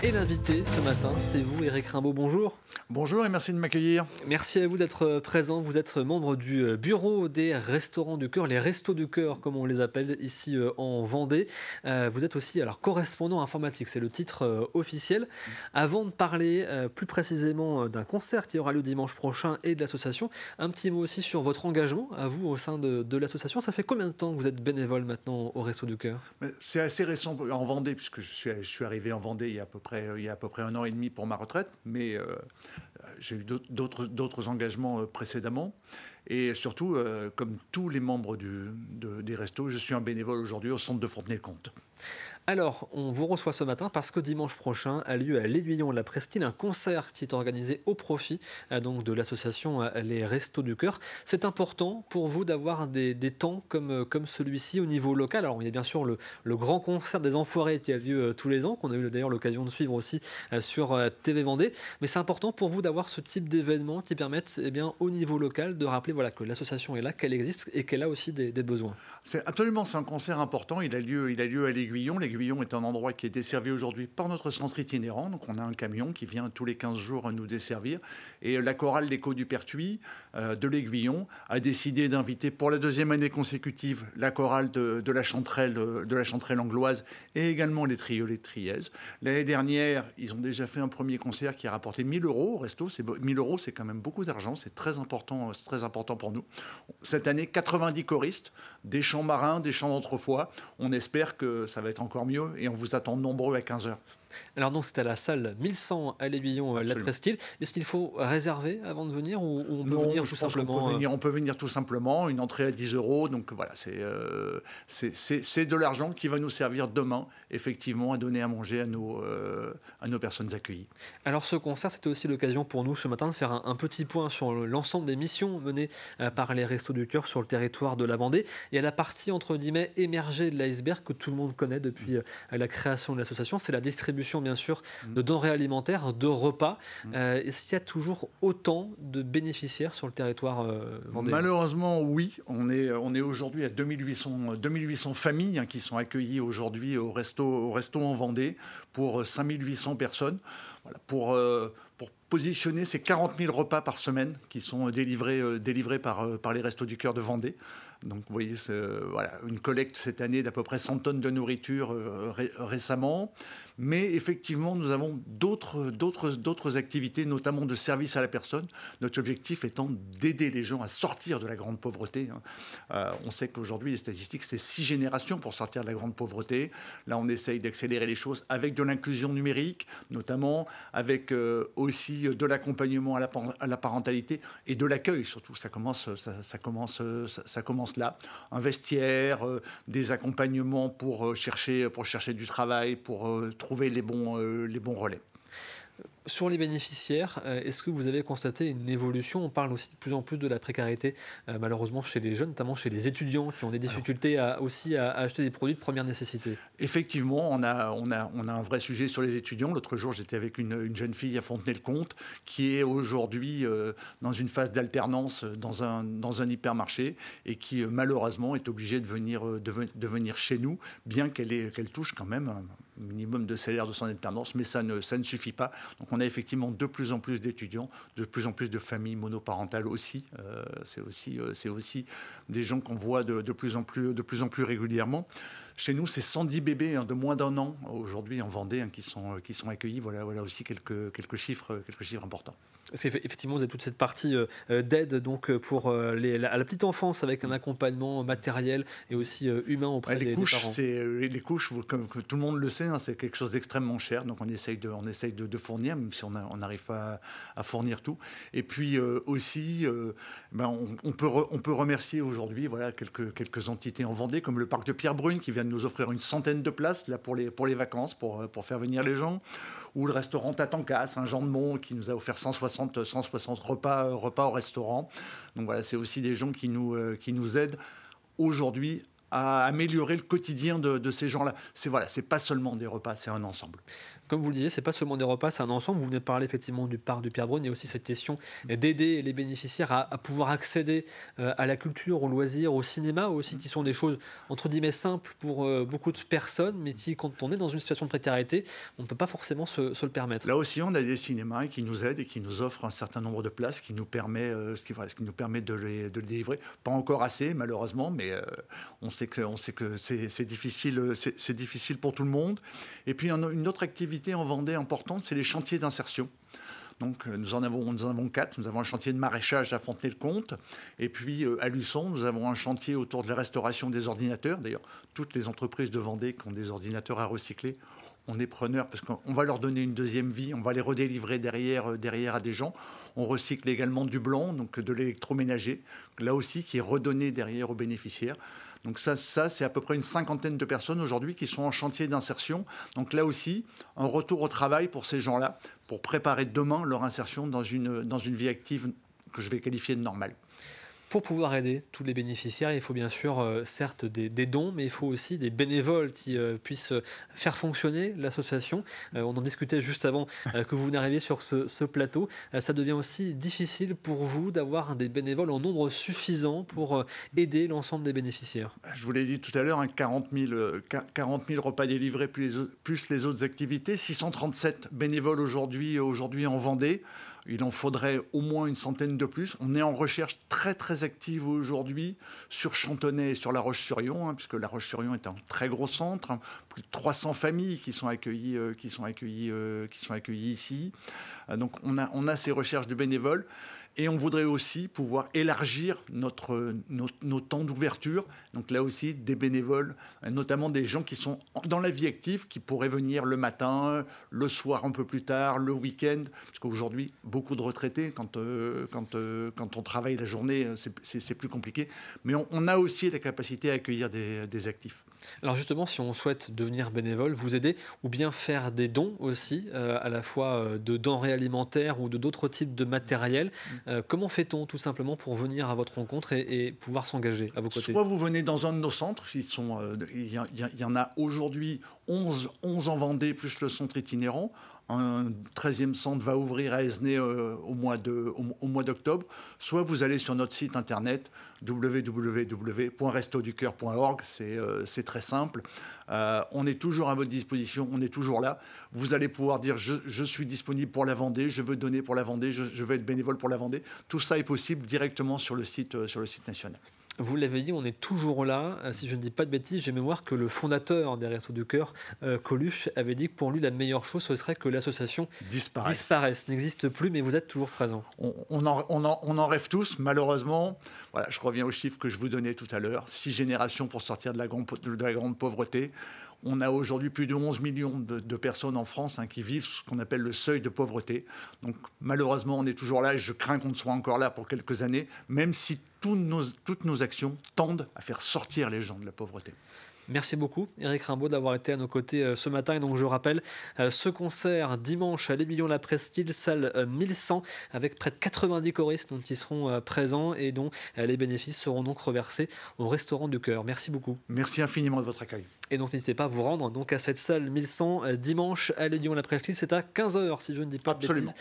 Et l'invité ce matin, c'est vous, Éric Rimbaud, bonjour. Bonjour et merci de m'accueillir. Merci à vous d'être présent. Vous êtes membre du bureau des Restaurants du Cœur, les Restos du Cœur comme on les appelle ici en Vendée. Vous êtes aussi correspondant informatique, c'est le titre officiel. Avant de parler plus précisément d'un concert qui aura lieu dimanche prochain et de l'association, un petit mot aussi sur votre engagement à vous au sein de l'association. Ça fait combien de temps que vous êtes bénévole maintenant au Restos du Cœur? C'est assez récent en Vendée puisque je suis arrivé en Vendée il y a à peu près 1 an et demi pour ma retraite, mais j'ai eu d'autres engagements précédemment. Et surtout, comme tous les membres des restos, je suis un bénévole aujourd'hui au centre de Fontenay-le-Comte. Alors, on vous reçoit ce matin parce que dimanche prochain a lieu à l'Aiguillon de la Presqu'île un concert qui est organisé au profit donc de l'association Les Restos du Cœur. C'est important pour vous d'avoir des temps comme celui-ci au niveau local. Alors, il y a bien sûr le grand concert des Enfoirés qui a lieu tous les ans, qu'on a eu d'ailleurs l'occasion de suivre aussi sur TV Vendée. Mais c'est important pour vous d'avoir ce type d'événements qui permettent au niveau local de rappeler que l'association est là, qu'elle existe et qu'elle a aussi des besoins. C'est un concert important. Il a lieu à l'Aiguillon. L'Aiguillon est un endroit qui est desservi aujourd'hui par notre centre itinérant. Donc on a un camion qui vient tous les 15 jours nous desservir. Et la chorale d'Écho du Pertuis de l'Aiguillon a décidé d'inviter pour la 2e année consécutive la chorale de la Chanterelle angloise et également les Triolets de Trièze. L'année dernière, ils ont déjà fait un premier concert qui a rapporté 1 000 euros au resto. 1 000 euros, c'est quand même beaucoup d'argent. C'est très important pour nous. Cette année, 90 choristes, des chants marins, des chants d'autrefois. On espère que ça va être encore mieux et on vous attend nombreux à 15 heures. Alors donc c'est à la salle 1100 à l'Aiguillon la Presqu'île. Est-ce qu'il faut réserver avant de venir ou on peut venir tout simplement on peut venir tout simplement, une entrée à 10 euros. Donc voilà, c'est de l'argent qui va nous servir demain, effectivement, à donner à manger à nos personnes accueillies. Alors ce concert, c'était aussi l'occasion pour nous ce matin de faire un petit point sur l'ensemble des missions menées par les Restos du Cœur sur le territoire de la Vendée. Il y a la partie entre guillemets émergée de l'iceberg que tout le monde connaît depuis la création de l'association, c'est la distribution bien sûr de denrées alimentaires, de repas. Est-ce qu'il y a toujours autant de bénéficiaires sur le territoire vendéen? Malheureusement, oui. On est aujourd'hui à 2800 familles qui sont accueillies aujourd'hui au resto en Vendée pour 5800 personnes. Voilà, pour positionner ces 40 000 repas par semaine qui sont délivrés par les Restos du Cœur de Vendée. Donc vous voyez, une collecte cette année d'à peu près 100 tonnes de nourriture récemment. Mais effectivement, nous avons d'autres activités, notamment de service à la personne. Notre objectif étant d'aider les gens à sortir de la grande pauvreté. On sait qu'aujourd'hui, les statistiques, c'est 6 générations pour sortir de la grande pauvreté. Là, on essaye d'accélérer les choses avec de l'inclusion numérique, notamment avec aussi de l'accompagnement à la parentalité et de l'accueil, surtout. Ça commence là. Un vestiaire, des accompagnements pour chercher du travail, pour trouver les bons relais. Sur les bénéficiaires, est-ce que vous avez constaté une évolution? On parle aussi de plus en plus de la précarité, malheureusement chez les jeunes, notamment chez les étudiants qui ont des difficultés à acheter des produits de première nécessité. Effectivement, on a un vrai sujet sur les étudiants. L'autre jour, j'étais avec une jeune fille à Fontenay-le-Comte qui est aujourd'hui dans une phase d'alternance dans un hypermarché et qui malheureusement est obligée de venir chez nous, bien qu'elle touche quand même un minimum de salaire de son alternance, mais ça ne suffit pas. Donc on a effectivement de plus en plus d'étudiants, de plus en plus de familles monoparentales aussi. C'est aussi des gens qu'on voit de plus en plus régulièrement. Chez nous, c'est 110 bébés de moins d'1 an aujourd'hui en Vendée qui sont accueillis. Voilà aussi quelques chiffres importants. Parce qu'effectivement, vous avez toute cette partie d'aide donc, pour à la petite enfance avec un accompagnement matériel et aussi humain auprès des parents. Les couches, comme tout le monde le sait, c'est quelque chose d'extrêmement cher. Donc on essaye de fournir, même si on n'arrive pas à fournir tout. Et puis aussi, on peut remercier aujourd'hui quelques entités en Vendée, comme le parc de Pierrebrune qui vient de nous offrir une centaine de places là, pour les vacances, pour faire venir les gens. Ou le restaurant Tatanka, Saint-Jean-de-Mont, qui nous a offert 160 repas au restaurant. Donc voilà, c'est aussi des gens qui nous aident aujourd'hui à améliorer le quotidien de ces gens-là. C'est pas seulement des repas, c'est un ensemble. Comme vous le disiez, c'est pas seulement des repas, c'est un ensemble. Vous venez de parler effectivement du parc du Pierre-Braun. Il y a aussi cette question d'aider les bénéficiaires à pouvoir accéder à la culture, au loisir, au cinéma aussi, qui sont des choses entre guillemets simples pour beaucoup de personnes, mais qui, quand on est dans une situation de précarité, on ne peut pas forcément se le permettre. Là aussi, on a des cinémas qui nous aident et qui nous offrent un certain nombre de places, qui nous permet, ce qui nous permet de les délivrer. Pas encore assez, malheureusement, mais on sait que c'est difficile, c'est difficile pour tout le monde. Et puis une autre activité en Vendée importante, c'est les chantiers d'insertion. Donc nous en avons 4. Nous avons un chantier de maraîchage à Fontenay-le-Comte. Et puis à Luçon, nous avons un chantier autour de la restauration des ordinateurs. D'ailleurs, toutes les entreprises de Vendée qui ont des ordinateurs à recycler, on est preneur parce qu'on va leur donner une deuxième vie. On va les redélivrer derrière à des gens. On recycle également du blanc, donc de l'électroménager, là aussi qui est redonné derrière aux bénéficiaires. Donc ça c'est à peu près une 50aine de personnes aujourd'hui qui sont en chantier d'insertion. Donc là aussi, un retour au travail pour ces gens-là, pour préparer demain leur insertion dans une vie active que je vais qualifier de normale. Pour pouvoir aider tous les bénéficiaires, il faut bien sûr, certes, des dons, mais il faut aussi des bénévoles qui puissent faire fonctionner l'association. On en discutait juste avant que vous n'arriviez sur ce plateau. Ça devient aussi difficile pour vous d'avoir des bénévoles en nombre suffisant pour aider l'ensemble des bénéficiaires. Je vous l'ai dit tout à l'heure, 40 000 repas délivrés plus les autres activités, 637 bénévoles aujourd'hui en Vendée. Il en faudrait au moins une centaine de plus. On est en recherche très très active aujourd'hui sur Chantonnay et sur La Roche-sur-Yon, puisque La Roche-sur-Yon est un très gros centre, plus de 300 familles qui sont accueillies ici. Donc on a ces recherches de bénévoles. Et on voudrait aussi pouvoir élargir nos temps d'ouverture. Donc là aussi, des bénévoles, notamment des gens qui sont dans la vie active, qui pourraient venir le matin, le soir un peu plus tard, le week-end. Parce qu'aujourd'hui, beaucoup de retraités, quand on travaille la journée, c'est plus compliqué. Mais on a aussi la capacité à accueillir des actifs. Alors justement, si on souhaite devenir bénévole, vous aider ou bien faire des dons aussi, à la fois de denrées alimentaires ou d'autres types de matériel, comment fait-on tout simplement pour venir à votre rencontre et pouvoir s'engager à vos côtés? Soit vous venez dans un de nos centres, il y en a aujourd'hui 11 en Vendée, plus le centre itinérant. Un 13e centre va ouvrir à Esnay au mois d'octobre. Soit vous allez sur notre site internet www.restoducoeur.org, c'est très simple. On est toujours à votre disposition, on est toujours là. Vous allez pouvoir dire je suis disponible pour la Vendée, je veux donner pour la Vendée, je veux être bénévole pour la Vendée. Tout ça est possible directement sur le site national. Vous l'avez dit, on est toujours là. Si je ne dis pas de bêtises, j'ai mémoire que le fondateur des Restos du Cœur, Coluche, avait dit que pour lui, la meilleure chose, ce serait que l'association disparaisse, n'existe plus, mais vous êtes toujours présent. On en rêve tous, malheureusement. Voilà, je reviens aux chiffres que je vous donnais tout à l'heure. 6 générations pour sortir de la grande pauvreté. On a aujourd'hui plus de 11 millions de personnes en France qui vivent ce qu'on appelle le seuil de pauvreté. Donc malheureusement, on est toujours là et je crains qu'on ne soit encore là pour quelques années, même si toutes nos actions tendent à faire sortir les gens de la pauvreté. Merci beaucoup, Éric Rimbaud, d'avoir été à nos côtés ce matin. Et donc, je rappelle ce concert dimanche à l'Émilion-la-Presqu'île, salle 1100, avec près de 90 choristes qui seront présents et dont les bénéfices seront donc reversés au Restaurant du Cœur. Merci beaucoup. Merci infiniment de votre accueil. Et donc, n'hésitez pas à vous rendre donc, à cette salle 1100 dimanche à l'Émilion-la-Presqu'île. C'est à 15h, si je ne dis pas de bêtises.